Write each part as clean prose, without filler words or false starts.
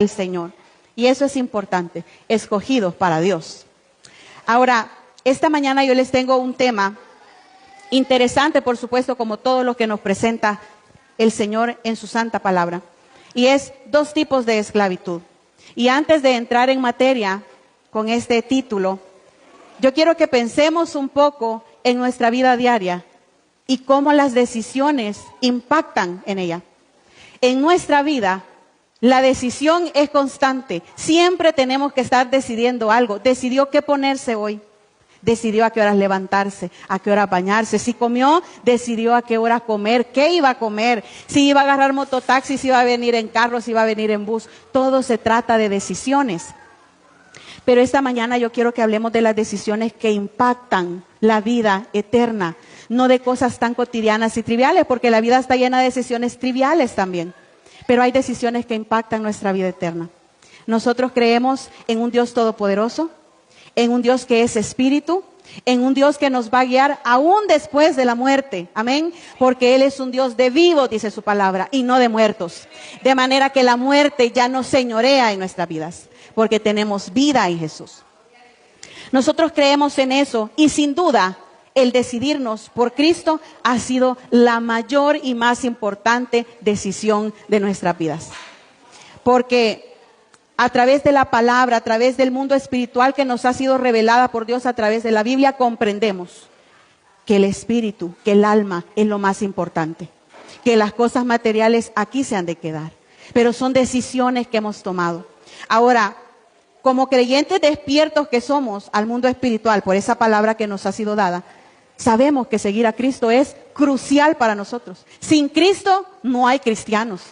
del Señor. Y eso es importante, escogidos para Dios. Ahora, esta mañana yo les tengo un tema interesante, por supuesto, como todo lo que nos presenta el Señor en su santa palabra. Y es 2 tipos de esclavitud. Y antes de entrar en materia con este título, yo quiero que pensemos un poco en nuestra vida diaria y cómo las decisiones impactan en ella. En nuestra vida, la decisión es constante. Siempre tenemos que estar decidiendo algo. Decidió qué ponerse hoy. Decidió a qué horas levantarse, a qué hora bañarse. Si comió, decidió a qué hora comer, qué iba a comer. Si iba a agarrar mototaxi, si iba a venir en carro, si iba a venir en bus. Todo se trata de decisiones. Pero esta mañana yo quiero que hablemos de las decisiones que impactan la vida eterna. No de cosas tan cotidianas y triviales, porque la vida está llena de decisiones triviales también. Pero hay decisiones que impactan nuestra vida eterna. Nosotros creemos en un Dios todopoderoso, en un Dios que es espíritu, en un Dios que nos va a guiar aún después de la muerte. Amén. Porque Él es un Dios de vivos, dice su palabra, y no de muertos. De manera que la muerte ya no señorea en nuestras vidas, porque tenemos vida en Jesús. Nosotros creemos en eso y sin duda el decidirnos por Cristo ha sido la mayor y más importante decisión de nuestras vidas. Porque a través de la palabra, a través del mundo espiritual que nos ha sido revelada por Dios a través de la Biblia, comprendemos que el espíritu, que el alma es lo más importante. Que las cosas materiales aquí se han de quedar. Pero son decisiones que hemos tomado. Ahora, como creyentes despiertos que somos al mundo espiritual, por esa palabra que nos ha sido dada, sabemos que seguir a Cristo es crucial para nosotros. Sin Cristo no hay cristianos.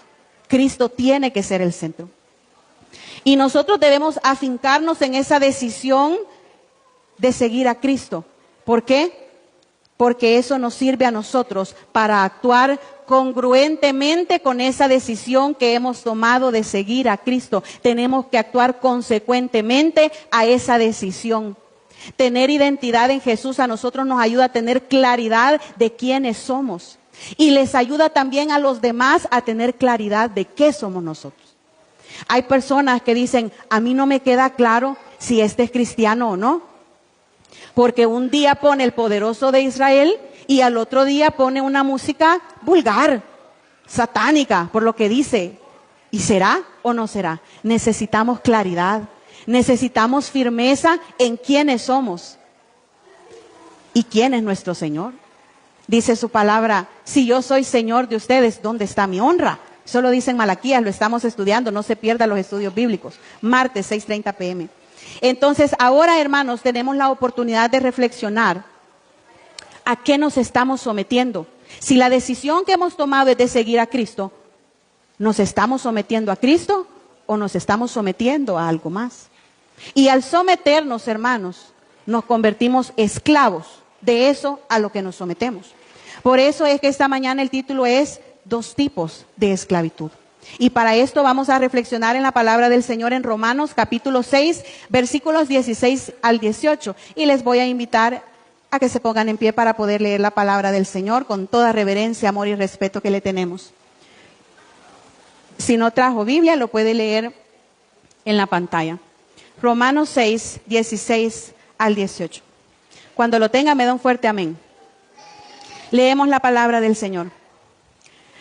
Cristo tiene que ser el centro. Y nosotros debemos afincarnos en esa decisión de seguir a Cristo. ¿Por qué? Porque eso nos sirve a nosotros para actuar congruentemente con esa decisión que hemos tomado de seguir a Cristo. Tenemos que actuar consecuentemente a esa decisión. Tener identidad en Jesús a nosotros nos ayuda a tener claridad de quiénes somos. Y les ayuda también a los demás a tener claridad de qué somos nosotros. Hay personas que dicen, a mí no me queda claro si este es cristiano o no. Porque un día pone el poderoso de Israel y al otro día pone una música vulgar, satánica, por lo que dice. ¿Y será o no será? Necesitamos claridad. Necesitamos firmeza en quiénes somos y quién es nuestro Señor. Dice su palabra, si yo soy Señor de ustedes, ¿dónde está mi honra? Eso lo dice en Malaquías, lo estamos estudiando, no se pierdan los estudios bíblicos. Martes 6:30 p.m. Entonces, ahora, hermanos, tenemos la oportunidad de reflexionar a qué nos estamos sometiendo. Si la decisión que hemos tomado es de seguir a Cristo, ¿nos estamos sometiendo a Cristo o nos estamos sometiendo a algo más? Y al someternos, hermanos, nos convertimos esclavos de eso a lo que nos sometemos. Por eso es que esta mañana el título es 2 tipos de esclavitud. Y para esto vamos a reflexionar en la palabra del Señor en Romanos capítulo 6, versículos 16 al 18. Y les voy a invitar a que se pongan en pie para poder leer la palabra del Señor con toda reverencia, amor y respeto que le tenemos. Si no trajo Biblia, lo puede leer en la pantalla. Romanos 6, 16 al 18. Cuando lo tenga, me da un fuerte amén. Leemos la palabra del Señor.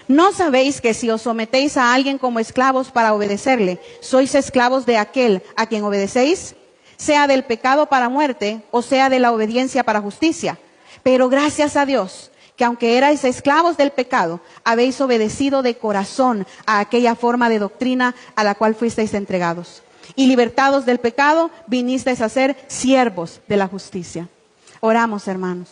¿No sabéis que si os sometéis a alguien como esclavos para obedecerle, sois esclavos de aquel a quien obedecéis? Sea del pecado para muerte o sea de la obediencia para justicia. Pero gracias a Dios, que aunque erais esclavos del pecado, habéis obedecido de corazón a aquella forma de doctrina a la cual fuisteis entregados. Y libertados del pecado, vinisteis a ser siervos de la justicia. Oramos, hermanos.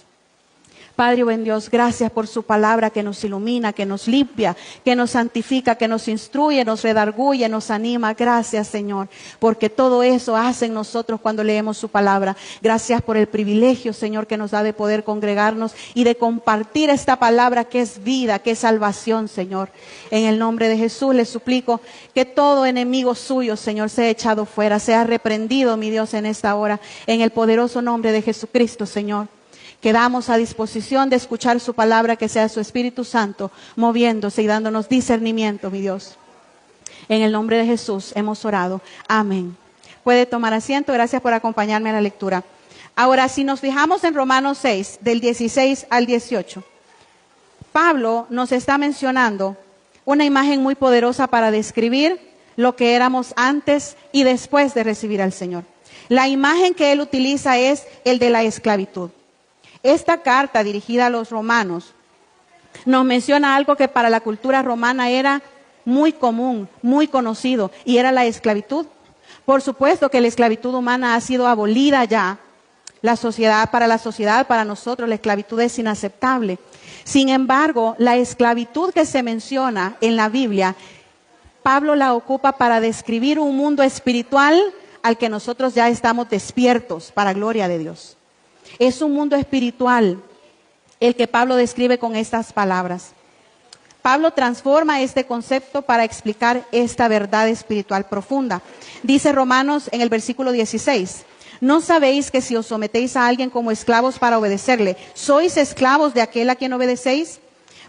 Padre buen Dios, gracias por su palabra que nos ilumina, que nos limpia, que nos santifica, que nos instruye, nos redarguye, nos anima. Gracias, Señor, porque todo eso hace en nosotros cuando leemos su palabra. Gracias por el privilegio, Señor, que nos da de poder congregarnos y de compartir esta palabra que es vida, que es salvación, Señor. En el nombre de Jesús les suplico que todo enemigo suyo, Señor, sea echado fuera, sea reprendido, mi Dios, en esta hora. En el poderoso nombre de Jesucristo, Señor. Quedamos a disposición de escuchar su palabra, que sea su Espíritu Santo moviéndose y dándonos discernimiento, mi Dios. En el nombre de Jesús hemos orado. Amén. Puede tomar asiento. Gracias por acompañarme a la lectura. Ahora, si nos fijamos en Romanos 6, del 16 al 18, Pablo nos está mencionando una imagen muy poderosa para describir lo que éramos antes y después de recibir al Señor. La imagen que él utiliza es el de la esclavitud. Esta carta dirigida a los romanos nos menciona algo que para la cultura romana era muy común, muy conocido, y era la esclavitud. Por supuesto que la esclavitud humana ha sido abolida ya. La sociedad, para nosotros, la esclavitud es inaceptable. Sin embargo, la esclavitud que se menciona en la Biblia, Pablo la ocupa para describir un mundo espiritual al que nosotros ya estamos despiertos, para gloria de Dios. Es un mundo espiritual el que Pablo describe con estas palabras. Pablo transforma este concepto para explicar esta verdad espiritual profunda. Dice Romanos en el versículo 16, ¿no sabéis que si os sometéis a alguien como esclavos para obedecerle, sois esclavos de aquel a quien obedecéis?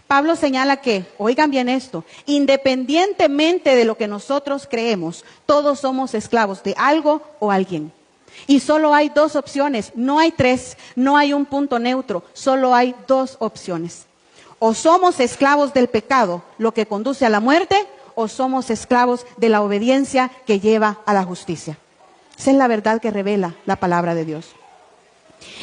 Pablo señala que, oigan bien esto, independientemente de lo que nosotros creemos, todos somos esclavos de algo o alguien. Y solo hay dos opciones, no hay tres, no hay un punto neutro, solo hay dos opciones. O somos esclavos del pecado, lo que conduce a la muerte, o somos esclavos de la obediencia que lleva a la justicia. Esa es la verdad que revela la palabra de Dios.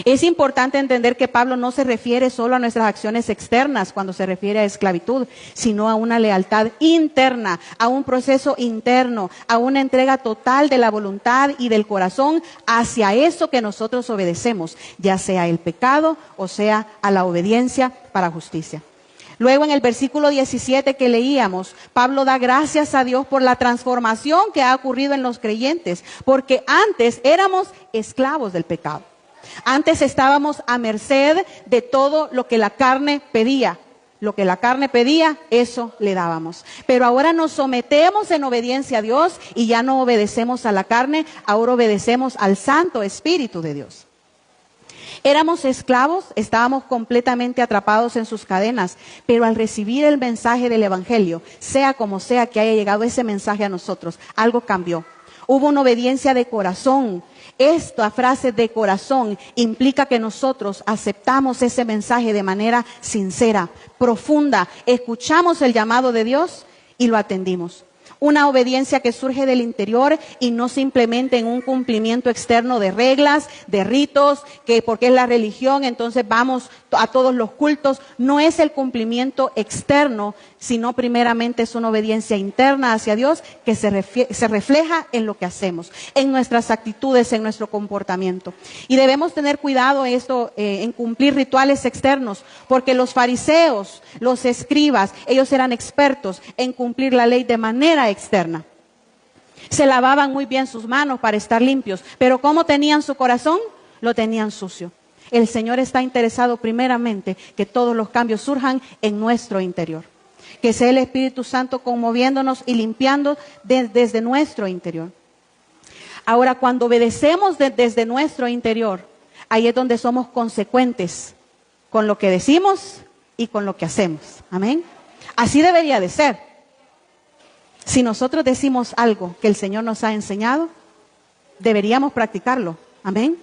Es importante entender que Pablo no se refiere solo a nuestras acciones externas cuando se refiere a esclavitud, sino a una lealtad interna, a un proceso interno, a una entrega total de la voluntad y del corazón hacia eso que nosotros obedecemos, ya sea el pecado o sea a la obediencia para justicia. Luego en el versículo 17 que leíamos, Pablo da gracias a Dios por la transformación que ha ocurrido en los creyentes, porque antes éramos esclavos del pecado. Antes estábamos a merced de todo lo que la carne pedía. Lo que la carne pedía, eso le dábamos. Pero ahora nos sometemos en obediencia a Dios y ya no obedecemos a la carne, ahora obedecemos al Santo Espíritu de Dios. Éramos esclavos, estábamos completamente atrapados en sus cadenas, pero al recibir el mensaje del Evangelio, sea como sea que haya llegado ese mensaje a nosotros, algo cambió. Hubo una obediencia de corazón. Esta frase de corazón implica que nosotros aceptamos ese mensaje de manera sincera, profunda, escuchamos el llamado de Dios y lo atendimos. Una obediencia que surge del interior y no simplemente en un cumplimiento externo de reglas, de ritos, que porque es la religión, entonces vamos a todos los cultos. No es el cumplimiento externo, sino primeramente es una obediencia interna hacia Dios que se refleja en lo que hacemos, en nuestras actitudes, en nuestro comportamiento. Y debemos tener cuidado en cumplir rituales externos, porque los fariseos, los escribas, ellos eran expertos en cumplir la ley de manera externa. Se lavaban muy bien sus manos para estar limpios, pero ¿cómo tenían su corazón? Lo tenían sucio. El Señor está interesado primeramente que todos los cambios surjan en nuestro interior. Que sea el Espíritu Santo conmoviéndonos y limpiando desde nuestro interior. Ahora, cuando obedecemos desde nuestro interior, ahí es donde somos consecuentes con lo que decimos y con lo que hacemos. Amén. Así debería de ser. Si nosotros decimos algo que el Señor nos ha enseñado, deberíamos practicarlo. Amén.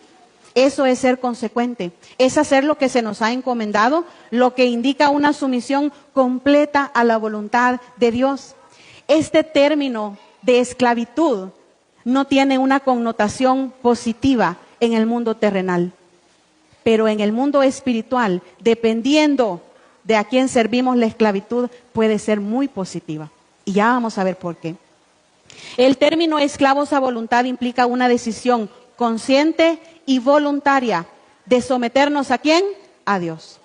Eso es ser consecuente, es hacer lo que se nos ha encomendado, lo que indica una sumisión completa a la voluntad de Dios. Este término de esclavitud no tiene una connotación positiva en el mundo terrenal, pero en el mundo espiritual, dependiendo de a quién servimos, la esclavitud puede ser muy positiva. Y ya vamos a ver por qué. El término esclavos a voluntad implica una decisión consciente y voluntaria de someternos ¿a quién? A Dios.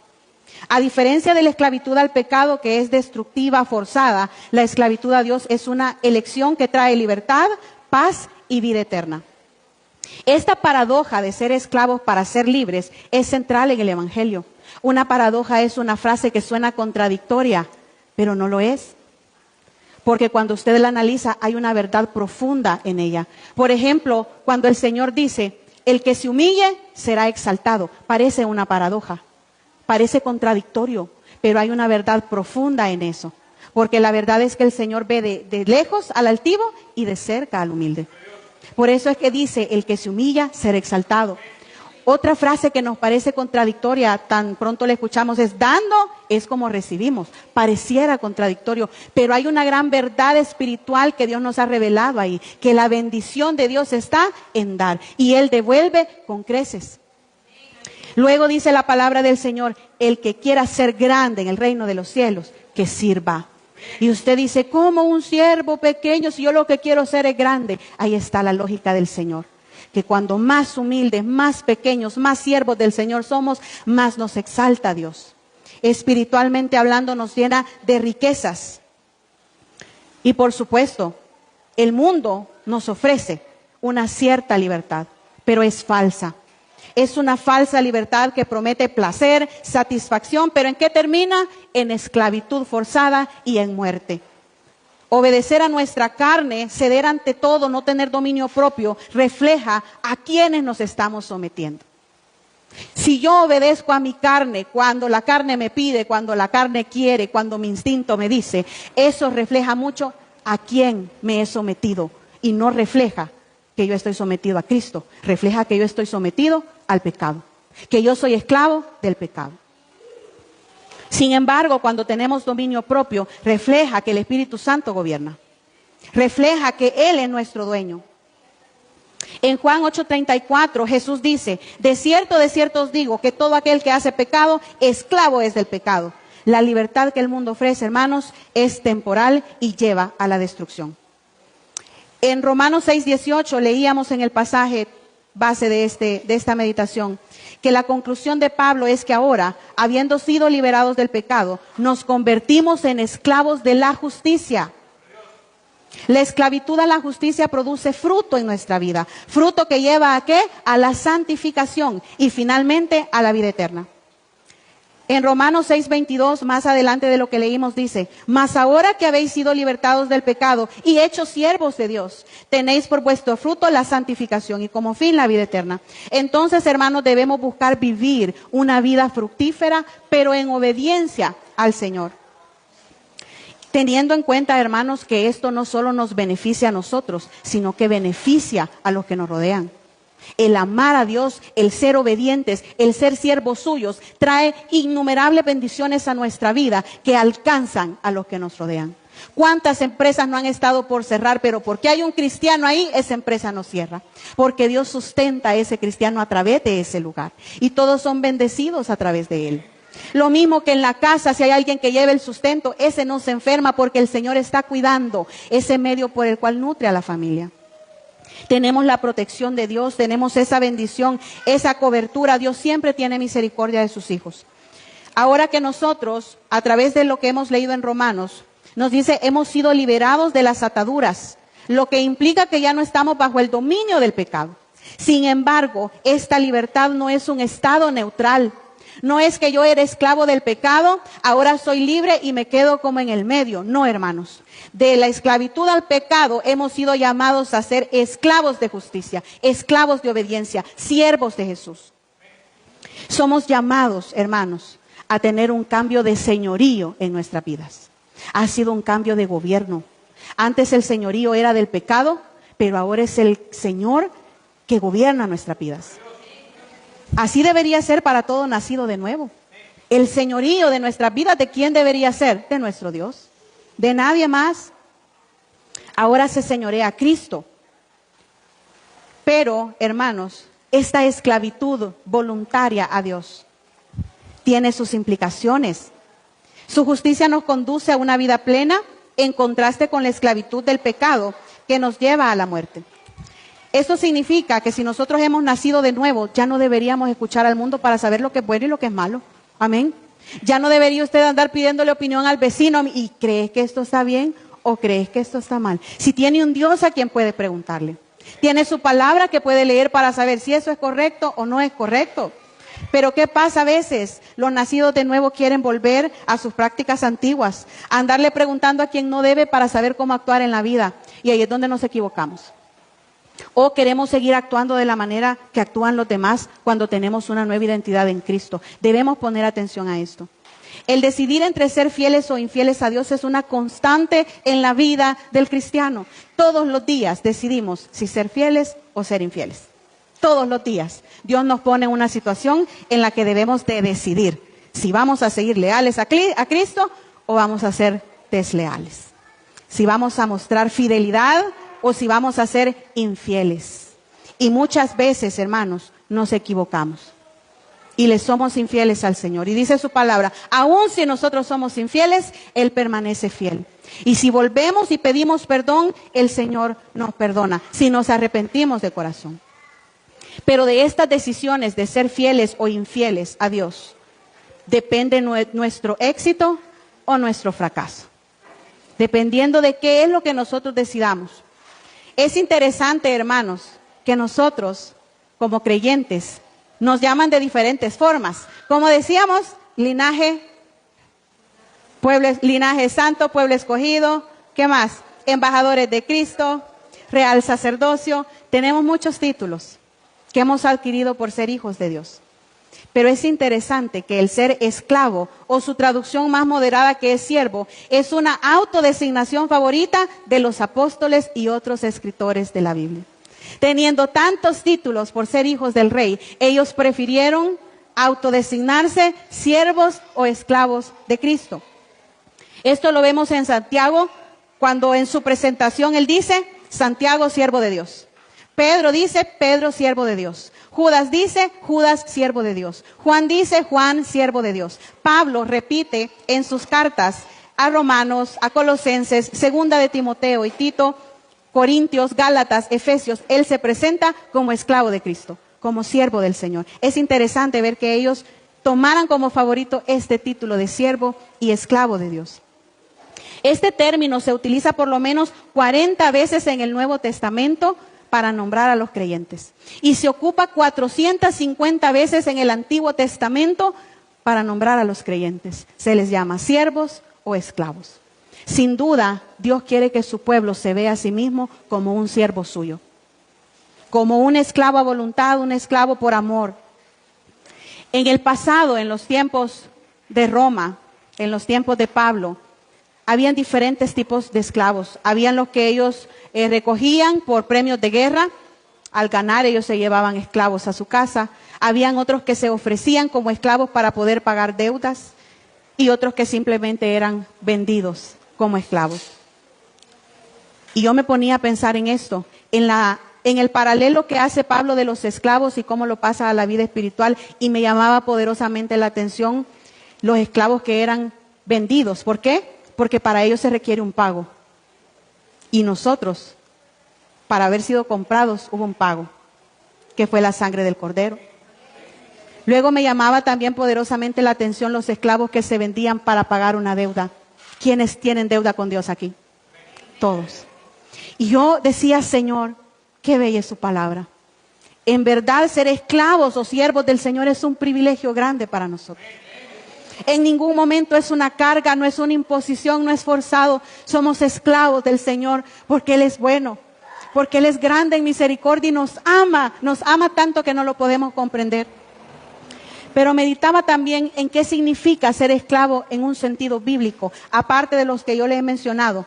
A diferencia de la esclavitud al pecado, que es destructiva, forzada, la esclavitud a Dios es una elección que trae libertad, paz y vida eterna. Esta paradoja de ser esclavos para ser libres es central en el Evangelio. Una paradoja es una frase que suena contradictoria, pero no lo es. Porque cuando usted la analiza, hay una verdad profunda en ella. Por ejemplo, cuando el Señor dice, el que se humille será exaltado. Parece una paradoja, parece contradictorio, pero hay una verdad profunda en eso. porque la verdad es que el Señor ve de lejos al altivo y de cerca al humilde. Por eso es que dice, el que se humilla será exaltado. Otra frase que nos parece contradictoria, tan pronto la escuchamos, es dando es como recibimos. Pareciera contradictorio, pero hay una gran verdad espiritual que Dios nos ha revelado ahí, que la bendición de Dios está en dar y Él devuelve con creces. Luego dice la palabra del Señor, el que quiera ser grande en el reino de los cielos, que sirva. Y usted dice, ¿cómo un siervo pequeño si yo lo que quiero ser es grande? Ahí está la lógica del Señor. Que cuando más humildes, más pequeños, más siervos del Señor somos, más nos exalta Dios. Espiritualmente hablando nos llena de riquezas. Y por supuesto, el mundo nos ofrece una cierta libertad, pero es falsa. Es una falsa libertad que promete placer, satisfacción, pero ¿en qué termina? En esclavitud forzada y en muerte. Obedecer a nuestra carne, ceder ante todo, no tener dominio propio, refleja a quienes nos estamos sometiendo. Si yo obedezco a mi carne cuando la carne me pide, cuando la carne quiere, cuando mi instinto me dice, eso refleja mucho a quién me he sometido y no refleja que yo estoy sometido a Cristo, refleja que yo estoy sometido al pecado, que yo soy esclavo del pecado. Sin embargo, cuando tenemos dominio propio, refleja que el Espíritu Santo gobierna. Refleja que Él es nuestro dueño. En Juan 8:34, Jesús dice, de cierto os digo, que todo aquel que hace pecado, esclavo es del pecado. La libertad que el mundo ofrece, hermanos, es temporal y lleva a la destrucción. En Romanos 6:18 leíamos en el pasaje base de esta meditación, que la conclusión de Pablo es que ahora, habiendo sido liberados del pecado, nos convertimos en esclavos de la justicia. La esclavitud a la justicia produce fruto en nuestra vida, fruto que lleva ¿a qué? A la santificación y finalmente a la vida eterna. En Romanos 6:22, más adelante de lo que leímos, dice, mas ahora que habéis sido libertados del pecado y hechos siervos de Dios, tenéis por vuestro fruto la santificación y como fin la vida eterna. Entonces, hermanos, debemos buscar vivir una vida fructífera, pero en obediencia al Señor. Teniendo en cuenta, hermanos, que esto no solo nos beneficia a nosotros, sino que beneficia a los que nos rodean. El amar a Dios, el ser obedientes, el ser siervos suyos, trae innumerables bendiciones a nuestra vida que alcanzan a los que nos rodean. ¿Cuántas empresas no han estado por cerrar? Pero porque hay un cristiano ahí, esa empresa no cierra. Porque Dios sustenta a ese cristiano a través de ese lugar. Y todos son bendecidos a través de él. Lo mismo que en la casa, si hay alguien que lleve el sustento, ese no se enferma porque el Señor está cuidando ese medio por el cual nutre a la familia. Tenemos la protección de Dios, tenemos esa bendición, esa cobertura. Dios siempre tiene misericordia de sus hijos. Ahora que nosotros, a través de lo que hemos leído en Romanos, nos dice, hemos sido liberados de las ataduras, lo que implica que ya no estamos bajo el dominio del pecado. Sin embargo, esta libertad no es un estado neutral. No es que yo era esclavo del pecado, ahora soy libre y me quedo como en el medio. No, hermanos. De la esclavitud al pecado hemos sido llamados a ser esclavos de justicia, esclavos de obediencia, siervos de Jesús. Somos llamados, hermanos, a tener un cambio de señorío en nuestras vidas. Ha sido un cambio de gobierno. Antes el señorío era del pecado, pero ahora es el Señor que gobierna nuestras vidas. Así debería ser para todo nacido de nuevo. El señorío de nuestras vidas, ¿de quién debería ser? De nuestro Dios. De nadie más. Ahora se señorea a Cristo. Pero, hermanos, esta esclavitud voluntaria a Dios tiene sus implicaciones. Su justicia nos conduce a una vida plena en contraste con la esclavitud del pecado que nos lleva a la muerte. Esto significa que si nosotros hemos nacido de nuevo, ya no deberíamos escuchar al mundo para saber lo que es bueno y lo que es malo. Amén. Ya no debería usted andar pidiéndole opinión al vecino y ¿crees que esto está bien o crees que esto está mal? Si tiene un Dios a quien puede preguntarle. Tiene su palabra que puede leer para saber si eso es correcto o no es correcto. Pero ¿qué pasa a veces? Los nacidos de nuevo quieren volver a sus prácticas antiguas, a andarle preguntando a quien no debe para saber cómo actuar en la vida. Y ahí es donde nos equivocamos. O queremos seguir actuando de la manera que actúan los demás cuando tenemos una nueva identidad en Cristo. Debemos poner atención a esto. El decidir entre ser fieles o infieles a Dios es una constante en la vida del cristiano. Todos los días decidimos si ser fieles o ser infieles. Todos los días. Dios nos pone en una situación en la que debemos de decidir si vamos a seguir leales a Cristo o vamos a ser desleales. Si vamos a mostrar fidelidad o si vamos a ser infieles. Y muchas veces, hermanos, nos equivocamos y le somos infieles al Señor. Y dice su palabra, aun si nosotros somos infieles, Él permanece fiel. Y si volvemos y pedimos perdón, el Señor nos perdona, si nos arrepentimos de corazón. Pero de estas decisiones de ser fieles o infieles a Dios, depende nuestro éxito o nuestro fracaso. Dependiendo de qué es lo que nosotros decidamos. Es interesante, hermanos, que nosotros, como creyentes, nos llaman de diferentes formas. Como decíamos, linaje santo, pueblo escogido. ¿Qué más? Embajadores de Cristo, real sacerdocio. Tenemos muchos títulos que hemos adquirido por ser hijos de Dios. Pero es interesante que el ser esclavo, o su traducción más moderada que es siervo, es una autodesignación favorita de los apóstoles y otros escritores de la Biblia. Teniendo tantos títulos por ser hijos del rey, ellos prefirieron autodesignarse siervos o esclavos de Cristo. Esto lo vemos en Santiago, cuando en su presentación él dice, Santiago, siervo de Dios. Pedro dice, Pedro, siervo de Dios. Judas dice, Judas, siervo de Dios. Juan dice, Juan, siervo de Dios. Pablo repite en sus cartas a Romanos, a Colosenses, segunda de Timoteo y Tito, Corintios, Gálatas, Efesios, él se presenta como esclavo de Cristo, como siervo del Señor. Es interesante ver que ellos tomaran como favorito este título de siervo y esclavo de Dios. Este término se utiliza por lo menos 40 veces en el Nuevo Testamento para nombrar a los creyentes. Y se ocupa 450 veces en el Antiguo Testamento para nombrar a los creyentes. Se les llama siervos o esclavos. Sin duda, Dios quiere que su pueblo se vea a sí mismo como un siervo suyo. Como un esclavo a voluntad, un esclavo por amor. En el pasado, en los tiempos de Roma, en los tiempos de Pablo, habían diferentes tipos de esclavos. Habían los que ellos recogían por premios de guerra. Al ganar ellos se llevaban esclavos a su casa. Habían otros que se ofrecían como esclavos para poder pagar deudas. Y otros que simplemente eran vendidos como esclavos. Y yo me ponía a pensar en esto, en el paralelo que hace Pablo de los esclavos y cómo lo pasa a la vida espiritual, y me llamaba poderosamente la atención los esclavos que eran vendidos. ¿Por qué? Porque para ellos se requiere un pago. Y nosotros, para haber sido comprados, hubo un pago, que fue la sangre del Cordero. Luego me llamaba también poderosamente la atención los esclavos que se vendían para pagar una deuda. ¿Quiénes tienen deuda con Dios aquí? Todos. Y yo decía, Señor, qué bella es su palabra. En verdad, ser esclavos o siervos del Señor es un privilegio grande para nosotros. En ningún momento es una carga, no es una imposición, no es forzado. Somos esclavos del Señor porque Él es bueno, porque Él es grande en misericordia y nos ama tanto que no lo podemos comprender. Pero meditaba también en qué significa ser esclavo en un sentido bíblico. Aparte de los que yo les he mencionado,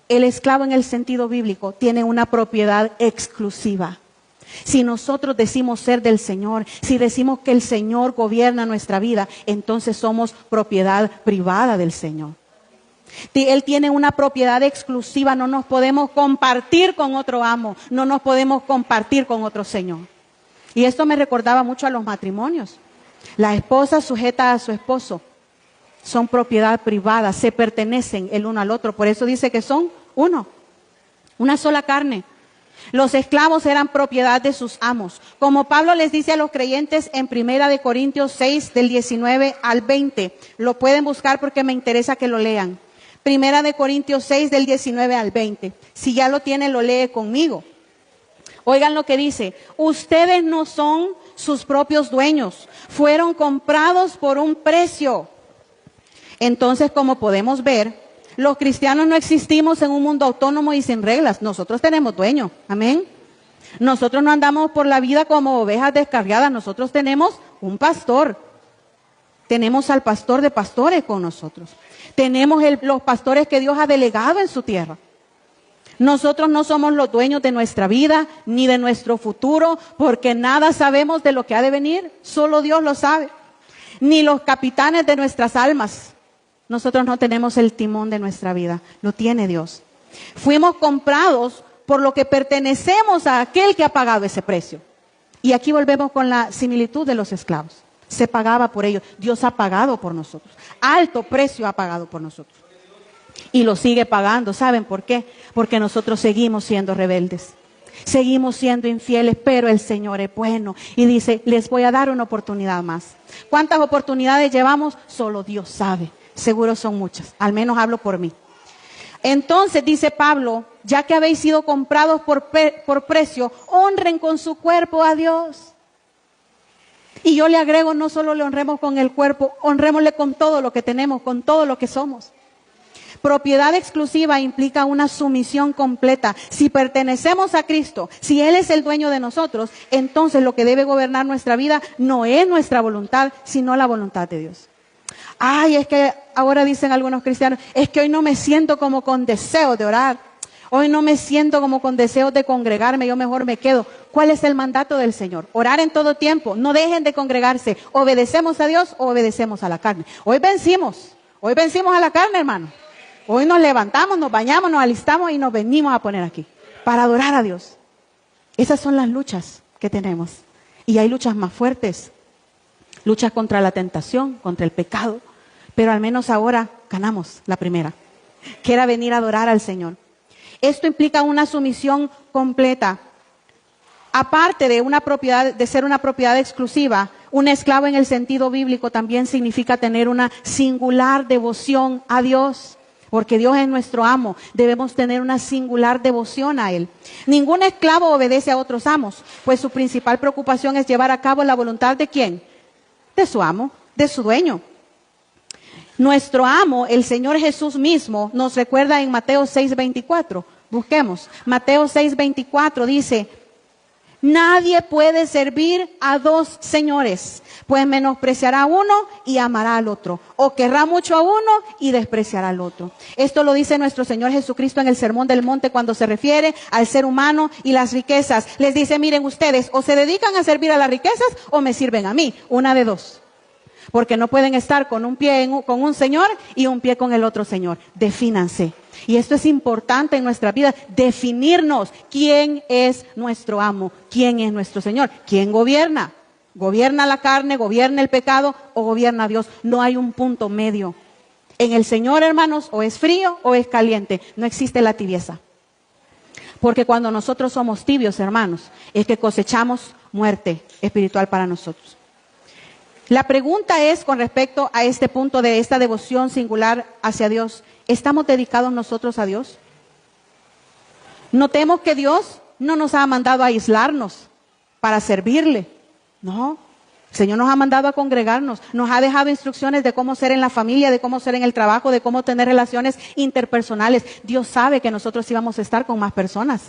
el esclavo en el sentido bíblico tiene una propiedad exclusiva. Si nosotros decimos ser del Señor, si decimos que el Señor gobierna nuestra vida, entonces somos propiedad privada del Señor. Él tiene una propiedad exclusiva, no nos podemos compartir con otro amo, no nos podemos compartir con otro Señor. Y esto me recordaba mucho a los matrimonios. La esposa sujeta a su esposo, son propiedad privada, se pertenecen el uno al otro. Por eso dice que son uno, una sola carne. Los esclavos eran propiedad de sus amos. Como Pablo les dice a los creyentes en 1 Corintios 6, del 19 al 20. Lo pueden buscar porque me interesa que lo lean. 1 Corintios 6, del 19 al 20. Si ya lo tienen, lo lee conmigo. Oigan lo que dice. Ustedes no son sus propios dueños. Fueron comprados por un precio. Entonces, como podemos ver, los cristianos no existimos en un mundo autónomo y sin reglas. Nosotros tenemos dueño. Amén. Nosotros no andamos por la vida como ovejas descarriadas. Nosotros tenemos un pastor. Tenemos al pastor de pastores con nosotros. Tenemos los pastores que Dios ha delegado en su tierra. Nosotros no somos los dueños de nuestra vida ni de nuestro futuro, porque nada sabemos de lo que ha de venir. Solo Dios lo sabe. Ni los capitanes de nuestras almas. Nosotros no tenemos el timón de nuestra vida. Lo tiene Dios. Fuimos comprados por lo que pertenecemos a aquel que ha pagado ese precio. Y aquí volvemos con la similitud de los esclavos. Se pagaba por ellos. Dios ha pagado por nosotros. Alto precio ha pagado por nosotros. Y lo sigue pagando. ¿Saben por qué? Porque nosotros seguimos siendo rebeldes. Seguimos siendo infieles, pero el Señor es bueno. Y dice, les voy a dar una oportunidad más. ¿Cuántas oportunidades llevamos? Solo Dios sabe. Seguro son muchas. Al menos hablo por mí. Entonces dice Pablo, ya que habéis sido comprados por precio, honren con su cuerpo a Dios. Y yo le agrego, no solo le honremos con el cuerpo, honrémosle con todo lo que tenemos, con todo lo que somos. Propiedad exclusiva implica una sumisión completa. Si pertenecemos a Cristo, si Él es el dueño de nosotros, entonces lo que debe gobernar nuestra vida no es nuestra voluntad, sino la voluntad de Dios. Ay, es que ahora dicen algunos cristianos, es que hoy no me siento como con deseo de orar. Hoy no me siento como con deseos de congregarme, yo mejor me quedo. ¿Cuál es el mandato del Señor? Orar en todo tiempo, no dejen de congregarse. ¿Obedecemos a Dios o obedecemos a la carne? Hoy vencimos a la carne, hermano. Hoy nos levantamos, nos bañamos, nos alistamos y nos venimos a poner aquí para adorar a Dios. Esas son las luchas que tenemos. Y hay luchas más fuertes. Luchas contra la tentación, contra el pecado. Pero al menos ahora ganamos la primera, que era venir a adorar al Señor. Esto implica una sumisión completa. Aparte de una propiedad, de ser una propiedad exclusiva, un esclavo en el sentido bíblico también significa tener una singular devoción a Dios. Porque Dios es nuestro amo, debemos tener una singular devoción a Él. Ningún esclavo obedece a otros amos, pues su principal preocupación es llevar a cabo la voluntad ¿de quién? De su amo, de su dueño. Nuestro amo, el Señor Jesús mismo, nos recuerda en Mateo 6:24. Busquemos. Mateo 6:24 dice, nadie puede servir a dos señores, pues menospreciará a uno y amará al otro, o querrá mucho a uno y despreciará al otro. Esto lo dice nuestro Señor Jesucristo en el Sermón del Monte cuando se refiere al ser humano y las riquezas. Les dice, miren ustedes, o se dedican a servir a las riquezas o me sirven a mí, una de dos. Porque no pueden estar con un pie con un señor y un pie con el otro señor. Defínanse. Y esto es importante en nuestra vida, definirnos quién es nuestro amo, quién es nuestro Señor, quién gobierna. ¿Gobierna la carne, gobierna el pecado o gobierna Dios? No hay un punto medio. En el Señor, hermanos, o es frío o es caliente. No existe la tibieza. Porque cuando nosotros somos tibios, hermanos, es que cosechamos muerte espiritual para nosotros. La pregunta es con respecto a este punto de esta devoción singular hacia Dios. ¿Estamos dedicados nosotros a Dios? Notemos que Dios no nos ha mandado a aislarnos para servirle. No, el Señor nos ha mandado a congregarnos. Nos ha dejado instrucciones de cómo ser en la familia, de cómo ser en el trabajo, de cómo tener relaciones interpersonales. Dios sabe que nosotros íbamos a estar con más personas.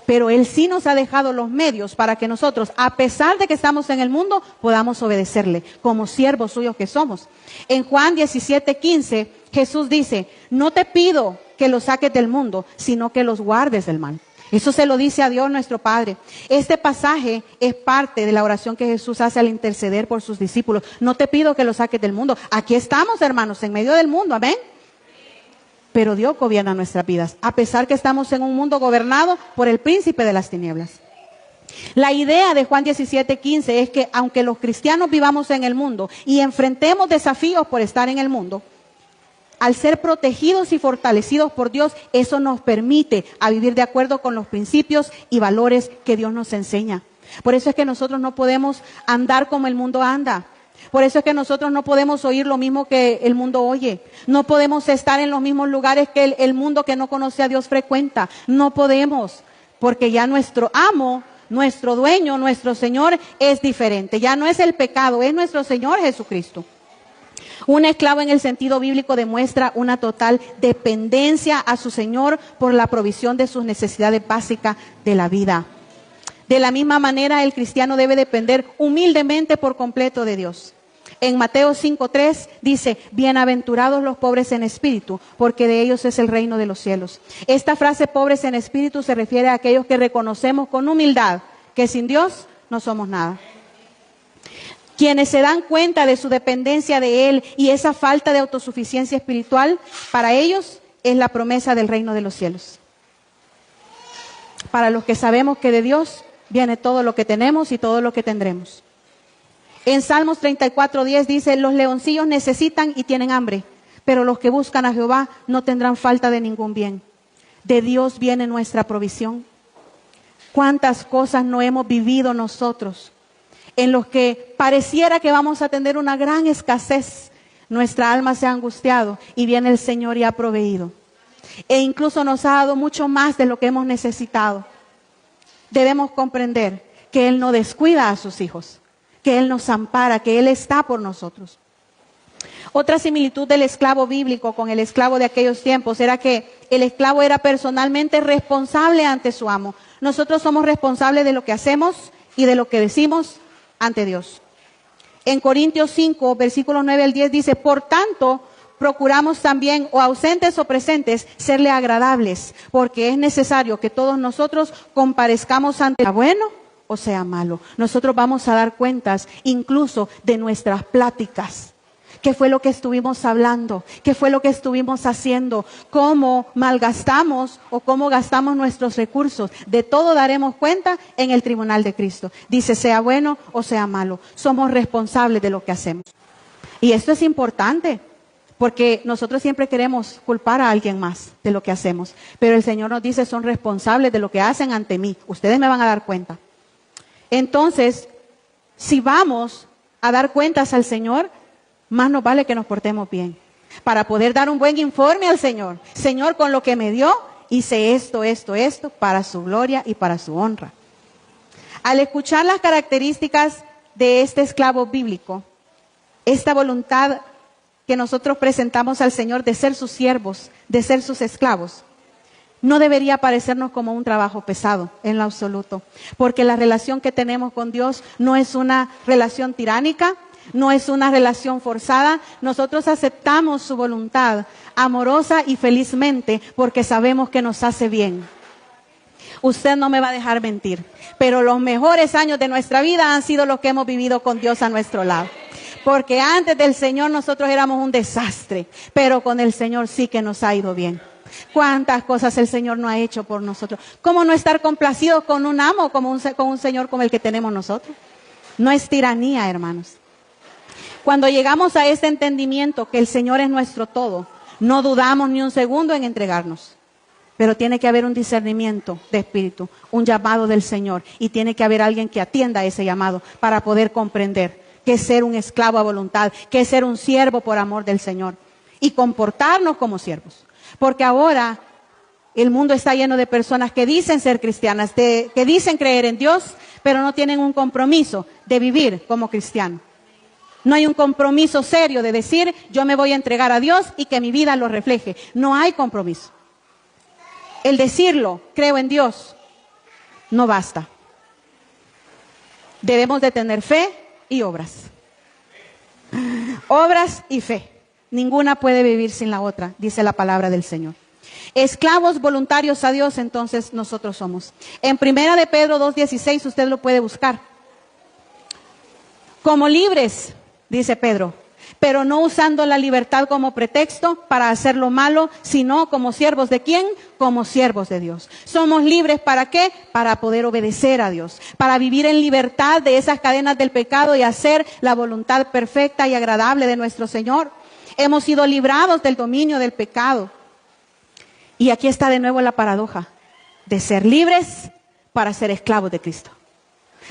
Pero Él sí nos ha dejado los medios para que nosotros, a pesar de que estamos en el mundo, podamos obedecerle como siervos suyos que somos. En Juan 17:15, Jesús dice, no te pido que los saques del mundo, sino que los guardes del mal. Eso se lo dice a Dios nuestro Padre. Este pasaje es parte de la oración que Jesús hace al interceder por sus discípulos. No te pido que los saques del mundo. Aquí estamos, hermanos, en medio del mundo, amén. Pero Dios gobierna nuestras vidas, a pesar que estamos en un mundo gobernado por el príncipe de las tinieblas. La idea de Juan 17:15 es que aunque los cristianos vivamos en el mundo y enfrentemos desafíos por estar en el mundo, al ser protegidos y fortalecidos por Dios, eso nos permite a vivir de acuerdo con los principios y valores que Dios nos enseña. Por eso es que nosotros no podemos andar como el mundo anda. Por eso es que nosotros no podemos oír lo mismo que el mundo oye. No podemos estar en los mismos lugares que el mundo que no conoce a Dios frecuenta. No podemos, porque ya nuestro amo, nuestro dueño, nuestro Señor es diferente. Ya no es el pecado, es nuestro Señor Jesucristo. Un esclavo en el sentido bíblico demuestra una total dependencia a su Señor por la provisión de sus necesidades básicas de la vida. De la misma manera, el cristiano debe depender humildemente por completo de Dios. En Mateo 5:3 dice, bienaventurados los pobres en espíritu, porque de ellos es el reino de los cielos. Esta frase pobres en espíritu se refiere a aquellos que reconocemos con humildad que sin Dios no somos nada. Quienes se dan cuenta de su dependencia de Él y esa falta de autosuficiencia espiritual, para ellos es la promesa del reino de los cielos. Para los que sabemos que de Dios viene todo lo que tenemos y todo lo que tendremos. En Salmos 34:10 dice, los leoncillos necesitan y tienen hambre, pero los que buscan a Jehová no tendrán falta de ningún bien. De Dios viene nuestra provisión. ¿Cuántas cosas no hemos vivido nosotros en los que pareciera que vamos a tener una gran escasez? Nuestra alma se ha angustiado y viene el Señor y ha proveído. E incluso nos ha dado mucho más de lo que hemos necesitado. Debemos comprender que Él no descuida a sus hijos, que Él nos ampara, que Él está por nosotros. Otra similitud del esclavo bíblico con el esclavo de aquellos tiempos era que el esclavo era personalmente responsable ante su amo. Nosotros somos responsables de lo que hacemos y de lo que decimos ante Dios. En Corintios 5, versículos 9 al 10 dice, por tanto, procuramos también, o ausentes o presentes, serle agradables, porque es necesario que todos nosotros comparezcamos ante el bueno o sea malo. Nosotros vamos a dar cuentas incluso de nuestras pláticas. ¿Qué fue lo que estuvimos hablando? ¿Qué fue lo que estuvimos haciendo? ¿Cómo malgastamos o cómo gastamos nuestros recursos? De todo daremos cuenta en el tribunal de Cristo. Dice, sea bueno o sea malo. Somos responsables de lo que hacemos. Y esto es importante, porque nosotros siempre queremos culpar a alguien más de lo que hacemos. Pero el Señor nos dice, son responsables de lo que hacen ante mí. Ustedes me van a dar cuenta. Entonces, si vamos a dar cuentas al Señor, más nos vale que nos portemos bien, para poder dar un buen informe al Señor. Señor, con lo que me dio, hice esto, para su gloria y para su honra. Al escuchar las características de este esclavo bíblico, esta voluntad que nosotros presentamos al Señor de ser sus siervos, de ser sus esclavos, no debería parecernos como un trabajo pesado en lo absoluto, porque la relación que tenemos con Dios no es una relación tiránica, no es una relación forzada. Nosotros aceptamos su voluntad amorosa y felizmente porque sabemos que nos hace bien. Usted no me va a dejar mentir, pero los mejores años de nuestra vida han sido los que hemos vivido con Dios a nuestro lado. Porque antes del Señor nosotros éramos un desastre, pero con el Señor sí que nos ha ido bien. ¿Cuántas cosas el Señor no ha hecho por nosotros? ¿Cómo no estar complacidos con un amo, con un Señor como el que tenemos nosotros? No es tiranía, hermanos. Cuando llegamos a este entendimiento que el Señor es nuestro todo, no dudamos ni un segundo en entregarnos. Pero tiene que haber un discernimiento de espíritu, un llamado del Señor, y tiene que haber alguien que atienda ese llamado para poder comprender qué es ser un esclavo a voluntad, qué es ser un siervo por amor del Señor y comportarnos como siervos. Porque ahora el mundo está lleno de personas que dicen ser cristianas, que dicen creer en Dios, pero no tienen un compromiso de vivir como cristiano. No hay un compromiso serio de decir, yo me voy a entregar a Dios y que mi vida lo refleje. No hay compromiso. El decirlo, creo en Dios, no basta. Debemos de tener fe y obras. Obras y fe. Ninguna puede vivir sin la otra, dice la palabra del Señor. Esclavos voluntarios a Dios, entonces nosotros somos. En 1 de Pedro 2:16, usted lo puede buscar. Como libres, dice Pedro, pero no usando la libertad como pretexto para hacer lo malo, sino como siervos ¿de quién? Como siervos de Dios. Somos libres ¿para qué? Para poder obedecer a Dios, para vivir en libertad de esas cadenas del pecado y hacer la voluntad perfecta y agradable de nuestro Señor. Hemos sido librados del dominio del pecado. Y aquí está de nuevo la paradoja de ser libres para ser esclavos de Cristo.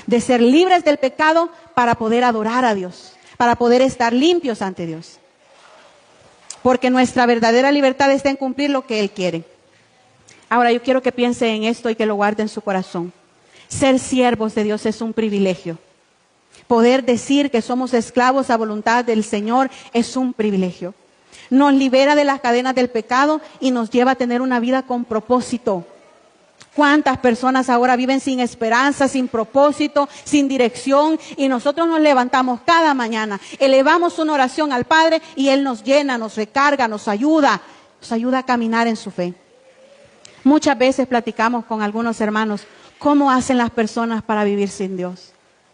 De ser libres del pecado para poder adorar a Dios, para poder estar limpios ante Dios. Porque nuestra verdadera libertad está en cumplir lo que Él quiere. Ahora yo quiero que piense en esto y que lo guarde en su corazón. Ser siervos de Dios es un privilegio. Poder decir que somos esclavos a voluntad del Señor es un privilegio. Nos libera de las cadenas del pecado y nos lleva a tener una vida con propósito. ¿Cuántas personas ahora viven sin esperanza, sin propósito, sin dirección? Y nosotros nos levantamos cada mañana, elevamos una oración al Padre y Él nos llena, nos recarga, nos ayuda a caminar en su fe. Muchas veces platicamos con algunos hermanos, ¿cómo hacen las personas para vivir sin Dios?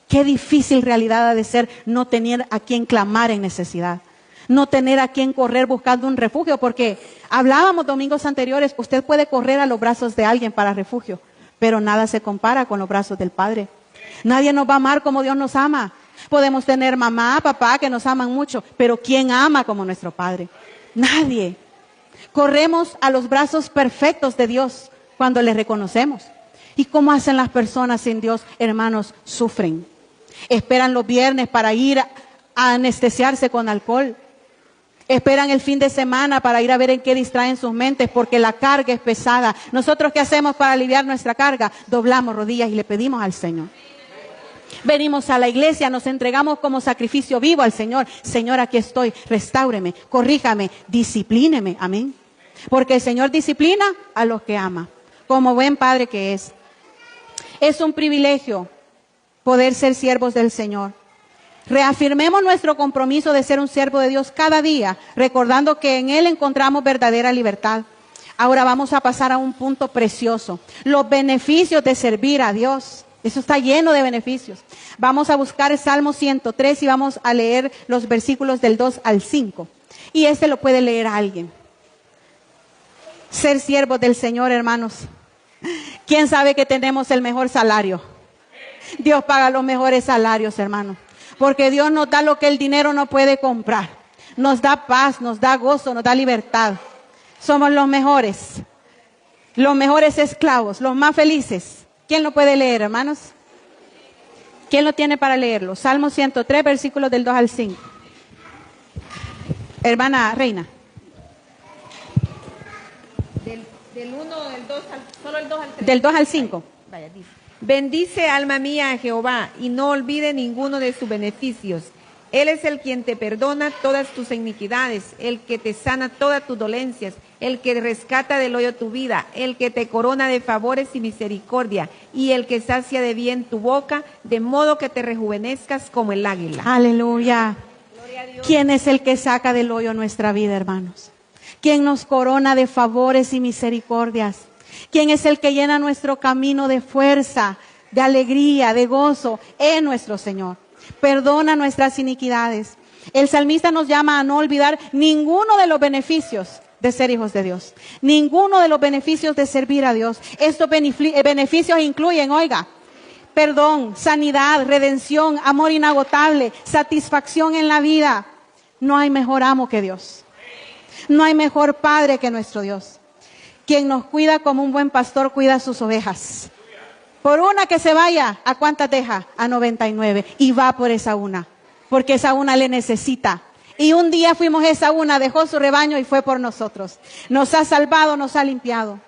Qué difícil realidad ha de ser no tener a quien clamar en necesidad. No tener a quien correr buscando un refugio, porque hablábamos domingos anteriores, usted puede correr a los brazos de alguien para refugio, pero nada se compara con los brazos del Padre. Nadie nos va a amar como Dios nos ama. Podemos tener mamá, papá que nos aman mucho, pero ¿quién ama como nuestro Padre? Nadie. Corremos a los brazos perfectos de Dios cuando le reconocemos. ¿Y cómo hacen las personas sin Dios? Hermanos, sufren. Esperan los viernes para ir a anestesiarse con alcohol. Esperan el fin de semana para ir a ver en qué distraen sus mentes, porque la carga es pesada. ¿Nosotros qué hacemos para aliviar nuestra carga? Doblamos rodillas y le pedimos al Señor. Venimos a la iglesia, nos entregamos como sacrificio vivo al Señor. Señor, aquí estoy, restáureme, corríjame, disciplíneme, amén. Porque el Señor disciplina a los que ama, como buen Padre que es. Es un privilegio poder ser siervos del Señor. Reafirmemos nuestro compromiso de ser un siervo de Dios cada día, recordando que en Él encontramos verdadera libertad. Ahora vamos a pasar a un punto precioso. Los beneficios de servir a Dios. Eso está lleno de beneficios. Vamos a buscar el Salmo 103 y vamos a leer los versículos del 2 al 5. Y este lo puede leer alguien. Ser siervos del Señor, hermanos. ¿Quién sabe que tenemos el mejor salario? Dios paga los mejores salarios, hermanos. Porque Dios nos da lo que el dinero no puede comprar. Nos da paz, nos da gozo, nos da libertad. Somos los mejores esclavos, los más felices. ¿Quién lo puede leer, hermanos? ¿Quién lo tiene para leerlo? Salmo 103, versículos del 2 al 5. Hermana Reina. Del 1, del 2 solo el 2 al 3. Del 2 al 5. Vaya, dice. Bendice, alma mía, a Jehová, y no olvide ninguno de sus beneficios. Él es el quien te perdona todas tus iniquidades, el que te sana todas tus dolencias, el que rescata del hoyo tu vida, el que te corona de favores y misericordia, y el que sacia de bien tu boca, de modo que te rejuvenezcas como el águila. Aleluya. Gloria a Dios. ¿Quién es el que saca del hoyo nuestra vida, hermanos? ¿Quién nos corona de favores y misericordias? ¿Quién es el que llena nuestro camino de fuerza, de alegría, de gozo? En nuestro Señor. Perdona nuestras iniquidades. El salmista nos llama a no olvidar ninguno de los beneficios de ser hijos de Dios. Ninguno de los beneficios de servir a Dios. Estos beneficios incluyen, oiga, perdón, sanidad, redención, amor inagotable, satisfacción en la vida. No hay mejor amo que Dios. No hay mejor Padre que nuestro Dios. Quien nos cuida como un buen pastor cuida sus ovejas. Por una que se vaya, ¿a cuántas deja? A 99. Y va por esa una, porque esa una le necesita. Y un día fuimos esa una, dejó su rebaño y fue por nosotros. Nos ha salvado, nos ha limpiado.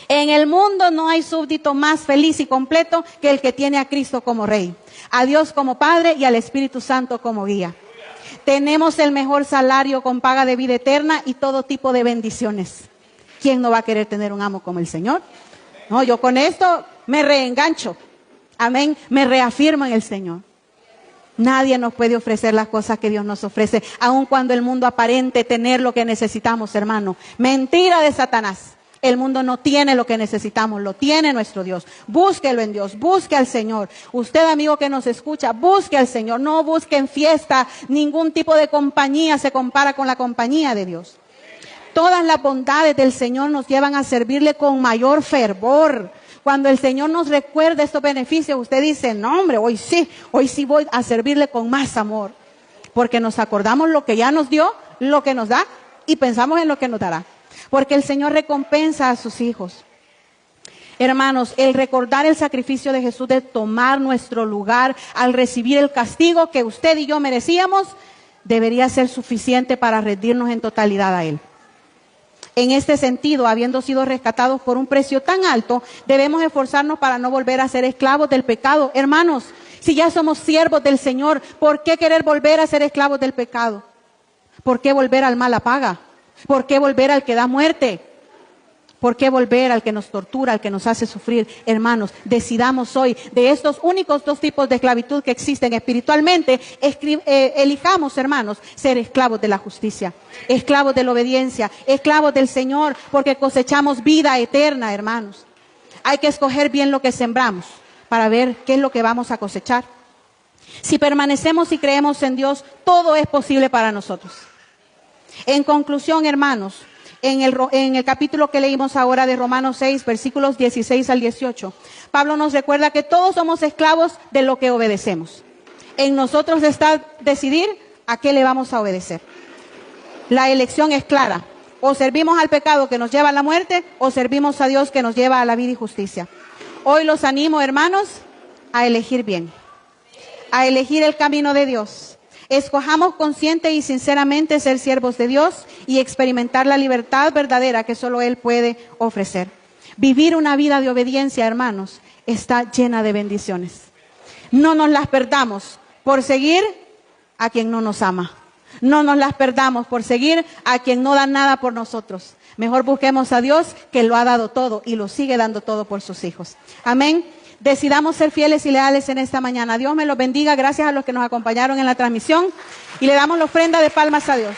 En el mundo no hay súbdito más feliz y completo que el que tiene a Cristo como Rey, a Dios como Padre y al Espíritu Santo como guía. Tenemos el mejor salario con paga de vida eterna y todo tipo de bendiciones. ¿Quién no va a querer tener un amo como el Señor? No, yo con esto me reengancho. Amén. Me reafirmo en el Señor. Nadie nos puede ofrecer las cosas que Dios nos ofrece, aun cuando el mundo aparente tener lo que necesitamos, hermano. Mentira de Satanás. El mundo no tiene lo que necesitamos, lo tiene nuestro Dios. Búsquelo en Dios, busque al Señor. Usted, amigo que nos escucha, busque al Señor. No busque en fiesta, ningún tipo de compañía se compara con la compañía de Dios. Todas las bondades del Señor nos llevan a servirle con mayor fervor. Cuando el Señor nos recuerda estos beneficios, usted dice, no hombre, hoy sí voy a servirle con más amor. Porque nos acordamos lo que ya nos dio, lo que nos da, y pensamos en lo que nos dará. Porque el Señor recompensa a sus hijos. Hermanos, el recordar el sacrificio de Jesús de tomar nuestro lugar al recibir el castigo que usted y yo merecíamos, debería ser suficiente para rendirnos en totalidad a Él. En este sentido, habiendo sido rescatados por un precio tan alto, debemos esforzarnos para no volver a ser esclavos del pecado. Hermanos, si ya somos siervos del Señor, ¿por qué querer volver a ser esclavos del pecado? ¿Por qué volver al mala paga? ¿Por qué volver al que da muerte? ¿Por qué volver al que nos tortura, al que nos hace sufrir? Hermanos, decidamos hoy de estos únicos dos tipos de esclavitud que existen espiritualmente, elijamos, hermanos, ser esclavos de la justicia, esclavos de la obediencia, esclavos del Señor, porque cosechamos vida eterna, hermanos. Hay que escoger bien lo que sembramos para ver qué es lo que vamos a cosechar. Si permanecemos y creemos en Dios, todo es posible para nosotros. En conclusión, hermanos, en el capítulo que leímos ahora de Romanos 6, versículos 16 al 18, Pablo nos recuerda que todos somos esclavos de lo que obedecemos. En nosotros está decidir a qué le vamos a obedecer. La elección es clara. O servimos al pecado que nos lleva a la muerte, o servimos a Dios que nos lleva a la vida y justicia. Hoy los animo, hermanos, a elegir bien, a elegir el camino de Dios. Escojamos consciente y sinceramente ser siervos de Dios y experimentar la libertad verdadera que solo Él puede ofrecer. Vivir una vida de obediencia, hermanos, está llena de bendiciones. No nos las perdamos por seguir a quien no nos ama. No nos las perdamos por seguir a quien no da nada por nosotros. Mejor busquemos a Dios que lo ha dado todo y lo sigue dando todo por sus hijos. Amén. Decidamos ser fieles y leales en esta mañana. Dios me los bendiga. Gracias a los que nos acompañaron en la transmisión. Y le damos la ofrenda de palmas a Dios.